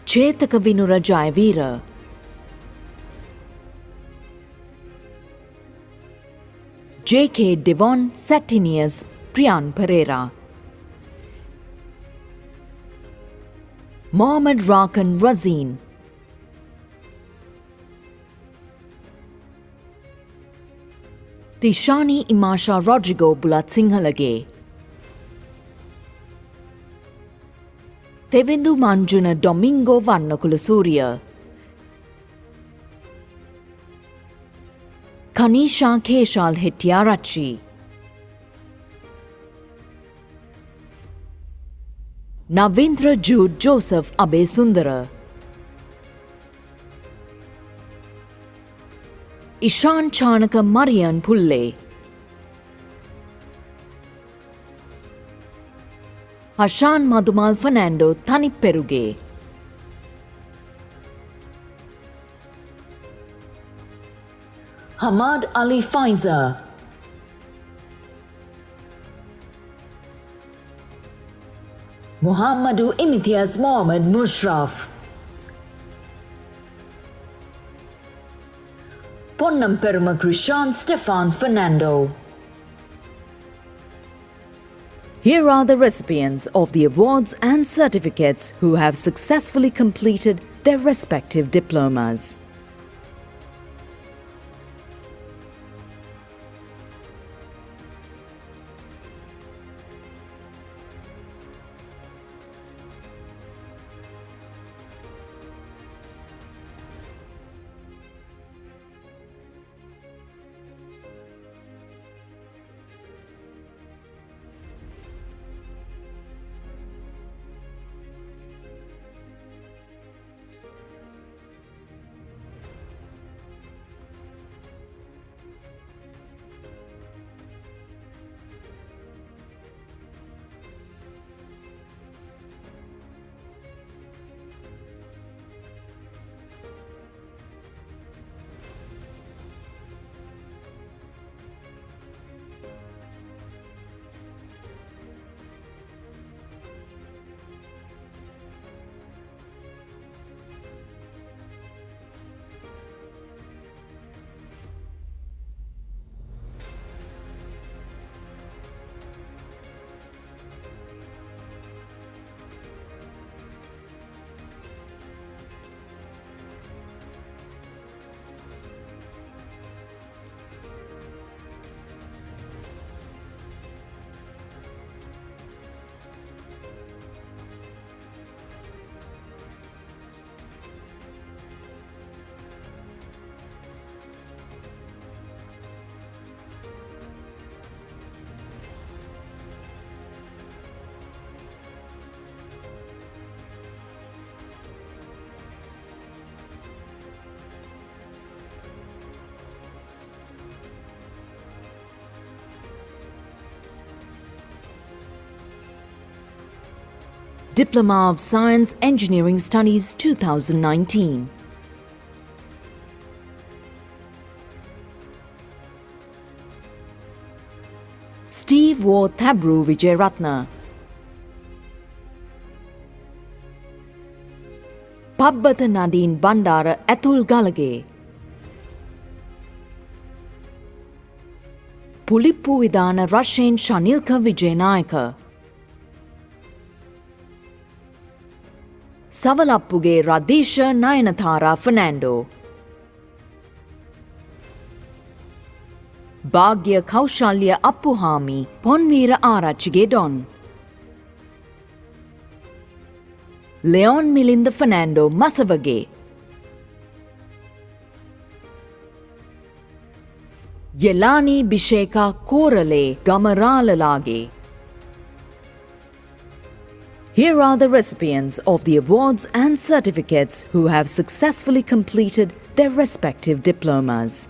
Chetaka Vinura Jayavira. J.K. Devon Satinius Priyan Pereira. Mohammad Rakan Razin. Tishani Imasha Rodrigo Bulat Sinhalage Tevindu Manjuna Domingo Vannakula Surya Kanisha Keshal Hettiarachchi Navindra Jude Joseph Abesundara Ishan Chanaka Marian Pulle Hashan Madumal Fernando Tanipperuge Hamad Ali Faiza, Muhammadu Imtiaz Mohammed Mushraf, Ponnam Peruma Krishan Stefan Fernando. Here are the recipients of the awards and certificates who have successfully completed their respective diplomas. Diploma of Science Engineering Studies 2019. Steve War Thabru Vijayratna. Pabbata Nadine Bandara Atul Galage. Pulippu Vidana Rashen Shanilka Vijayanayaka. Savalappuge Radisha Nayanathara Fernando. Bhagya Kaushalya Appuhami Ponveera Arachige Don. Leon Milinda Fernando Masavage. Yelani Bisheka Korale Gamaralalage. Here are the recipients of the awards and certificates who have successfully completed their respective diplomas.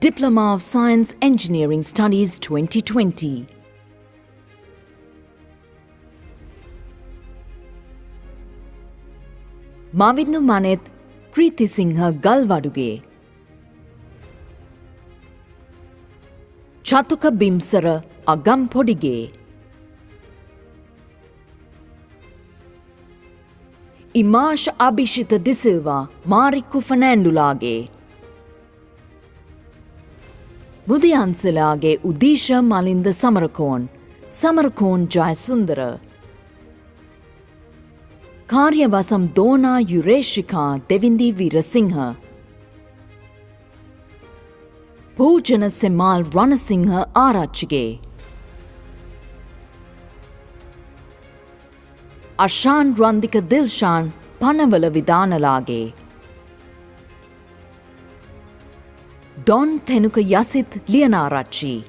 Diploma of Science Engineering Studies 2020. Mavindu Manet Kriti Singha Galwaduge Chatuka Bimsara Agam Podige Imash Abhishita De Silva Mariku Fernandulage Budianselage Udisha Malinda Samarakon Jayasundara Karyavasam Dona Yureshika Devindi Veerasinghe Pujana Semal Ranasinghe Arachige Ashan Randika Dilshan Panavala Vidanalage Don Tenuka Yasit Lianarachi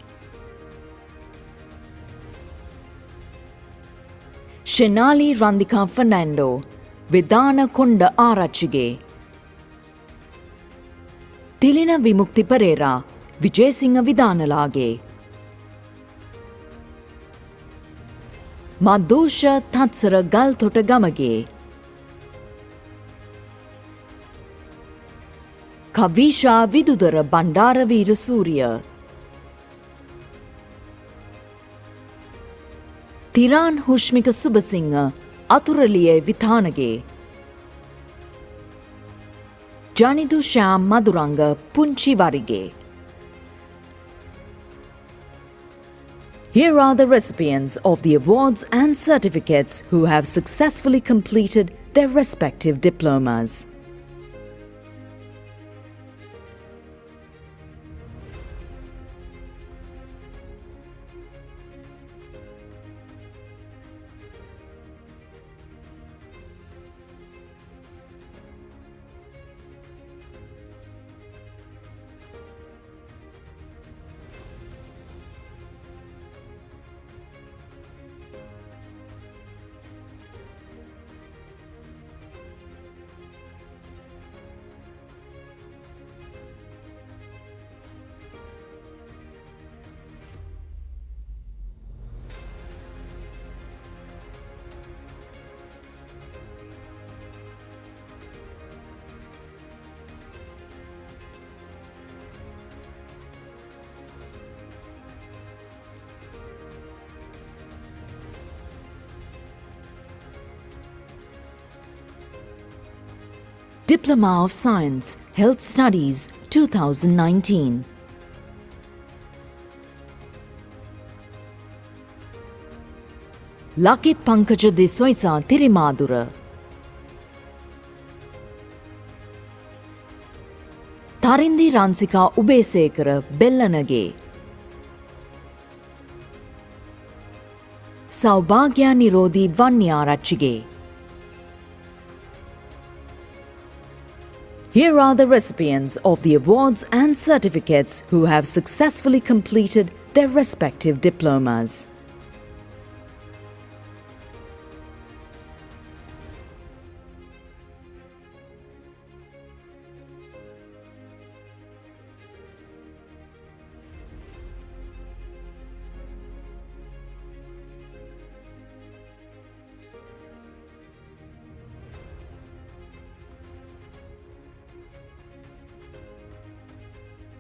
Shenali Randika Fernando Vidana Kunda Arachige Tilina Vimukti Pereira Vijaysinga Vidanalage Madosha Tatsara Galthota Gamage Kavisha Vidudara Bandara Veera Surya Tiran Hushmika Subasingha Aturaliye Vithanage Janidu Sham Maduranga Punchi Varige. Here are the recipients of the awards and certificates who have successfully completed their respective diplomas. Diploma of Science, Health Studies 2019. Lakit Pankaja Desoisa Tirimadura Tarindi Ransika Ubesekara Bellanage Saubhagya Nirodhi Vanyarachige. Here are the recipients of the awards and certificates who have successfully completed their respective diplomas.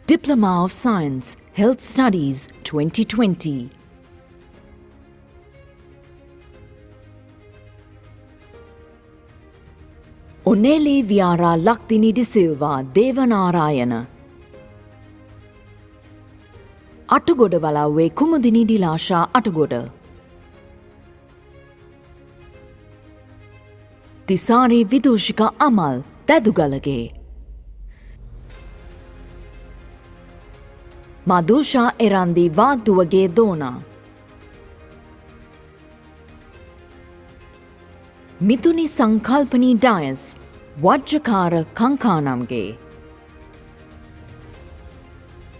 Diploma of Science, Health Studies 2020. Oneli Viara Lakdini De Silva Devanarayana Atugoda Valawe Kumudini Dilasha Atugoda Tisari Vidushika Amal Dadugalage Madusha Erandi Vaduage Dona Mituni Sankalpani Dias Vajrakara Kankanamge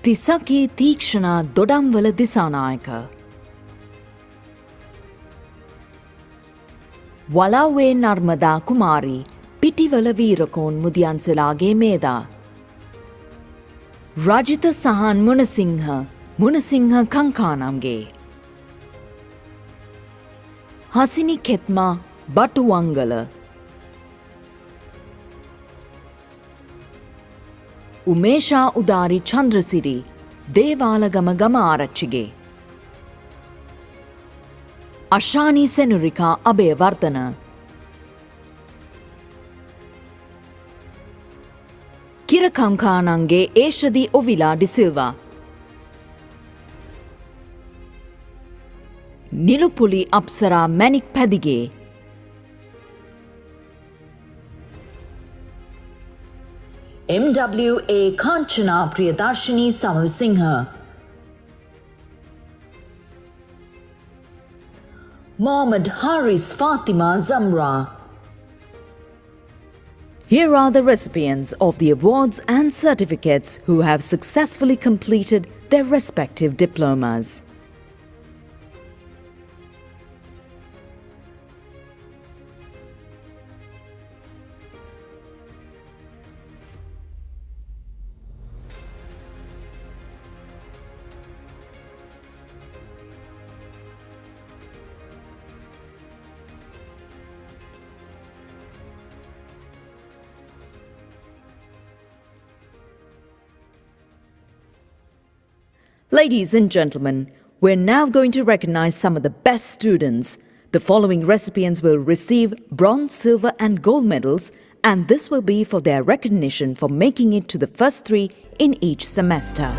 Tisaki Tikshana Dodamvala Disanayaka Walawe Narmada Kumari Pitivala Virakon Mudyanselage Meda Rajitha Sahan Munasingha Kankanamge. Hasini Ketma Batuwangala. Umesha Udari Chandrasiri Devalagama Arachige. Ashani Senurika Abeyavardhana. Kirakamkanange Eshadi Ovila de Silva. Nilupuli Apsara Manik Padige. MWA Kanchana Priyadarshini Samarasinghe. Mohammad Haris Fatima Zamra. Here are the recipients of the awards and certificates who have successfully completed their respective diplomas. Ladies and gentlemen, we're now going to recognize some of the best students. The following recipients will receive bronze, silver and gold medals, and this will be for their recognition for making it to the first 3 in each semester.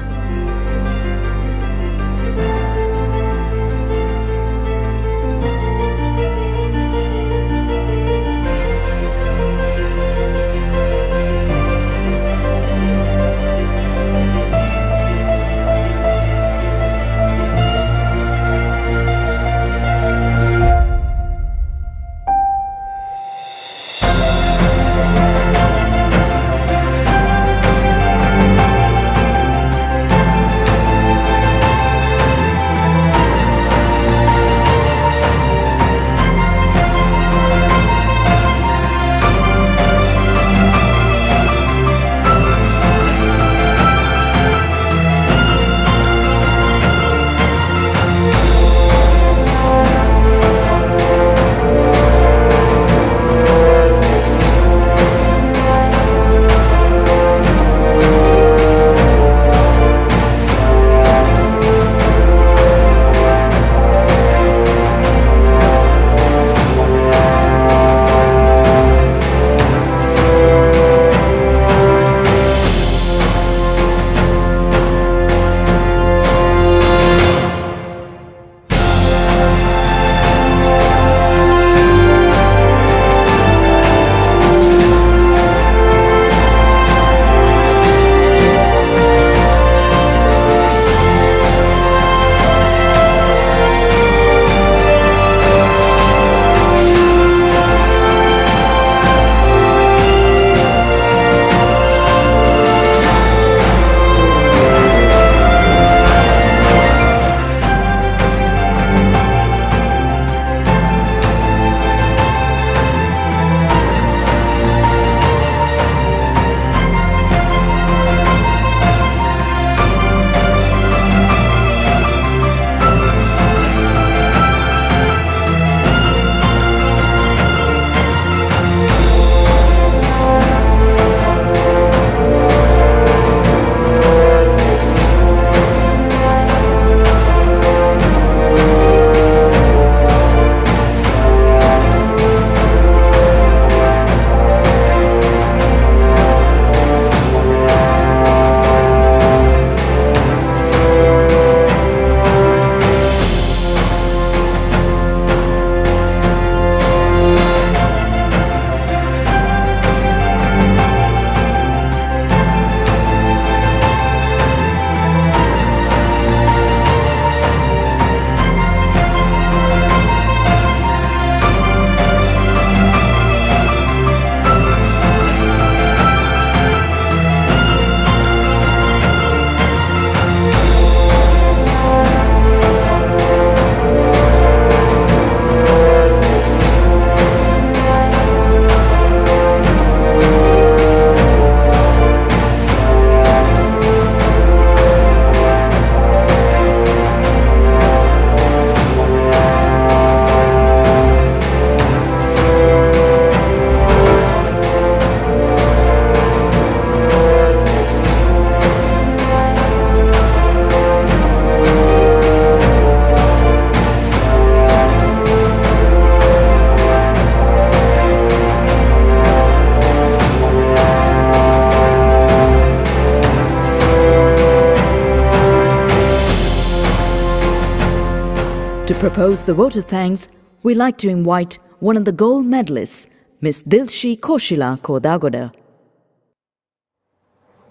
propose the vote of thanks, we like to invite one of the gold medalists, Ms. Dilshi Koshila Kodagoda.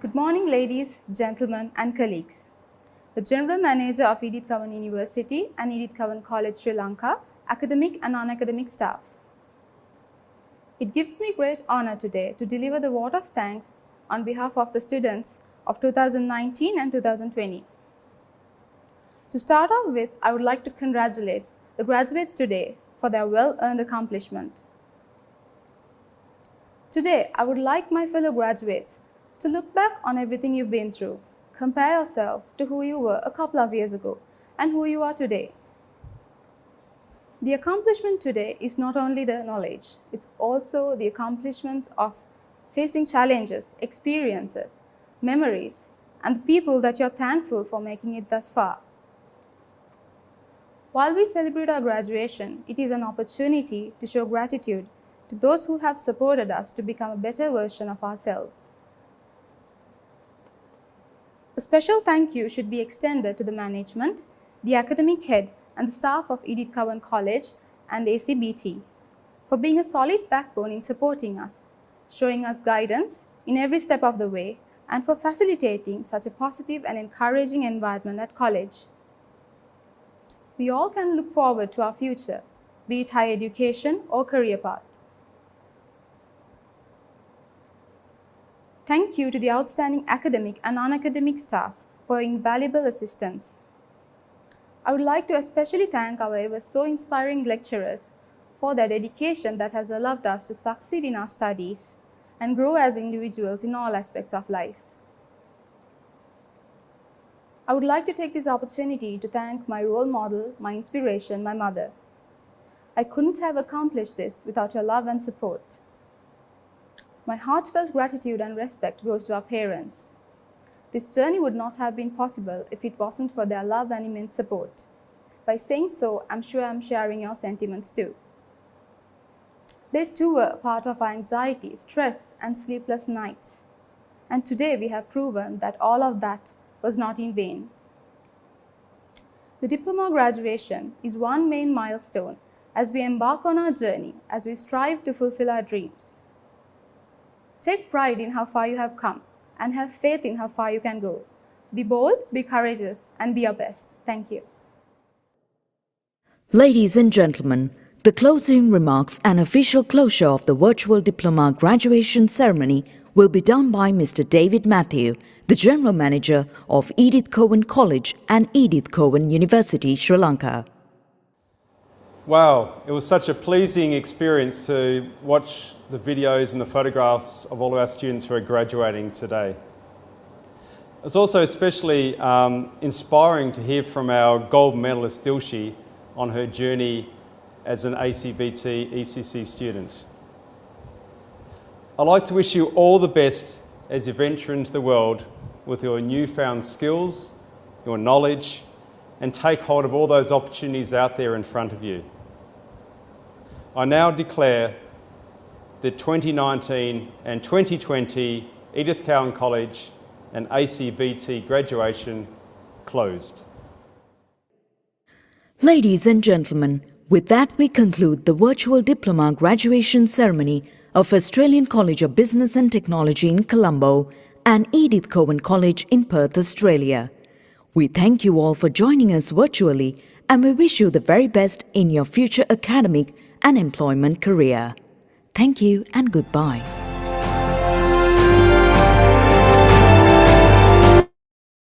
Good morning, ladies, gentlemen, and colleagues. The General Manager of Edith Cowan University and Edith Cowan College, Sri Lanka, academic and non-academic staff. It gives me great honor today to deliver the vote of thanks on behalf of the students of 2019 and 2020. To start off with, I would like to congratulate the graduates today for their well-earned accomplishment. Today, I would like my fellow graduates to look back on everything you've been through. Compare yourself to who you were a couple of years ago and who you are today. The accomplishment today is not only the knowledge, it's also the accomplishment of facing challenges, experiences, memories, and the people that you're thankful for making it thus far. While we celebrate our graduation, it is an opportunity to show gratitude to those who have supported us to become a better version of ourselves. A special thank you should be extended to the management, the academic head, and the staff of Edith Cowan College and ACBT for being a solid backbone in supporting us, showing us guidance in every step of the way, and for facilitating such a positive and encouraging environment at college. We all can look forward to our future, be it higher education or career path. Thank you to the outstanding academic and non-academic staff for invaluable assistance. I would like to especially thank our ever so inspiring lecturers for their dedication that has allowed us to succeed in our studies and grow as individuals in all aspects of life. I would like to take this opportunity to thank my role model, my inspiration, my mother. I couldn't have accomplished this without your love and support. My heartfelt gratitude and respect goes to our parents. This journey would not have been possible if it wasn't for their love and immense support. By saying so, I'm sure I'm sharing your sentiments too. They too were a part of our anxiety, stress, and sleepless nights. And today we have proven that all of that was not in vain. The diploma graduation is one main milestone as we embark on our journey, as we strive to fulfill our dreams. Take pride in how far you have come and have faith in how far you can go. Be bold, be courageous, and be your best. Thank you. Ladies and gentlemen, the closing remarks and official closure of the virtual diploma graduation ceremony will be done by Mr. David Matthew, the General Manager of Edith Cowan College and Edith Cowan University, Sri Lanka. Wow, it was such a pleasing experience to watch the videos and the photographs of all of our students who are graduating today. It's also especially inspiring to hear from our gold medalist Dilshi on her journey as an ACBT ECC student. I'd like to wish you all the best as you venture into the world with your newfound skills, your knowledge, and take hold of all those opportunities out there in front of you. I now declare the 2019 and 2020 Edith Cowan College and ACBT graduation closed. Ladies and gentlemen, with that we conclude the virtual diploma graduation ceremony of Australian College of Business and Technology in Colombo and Edith Cowan College in Perth, Australia. We thank you all for joining us virtually and we wish you the very best in your future academic and employment career. Thank you and goodbye.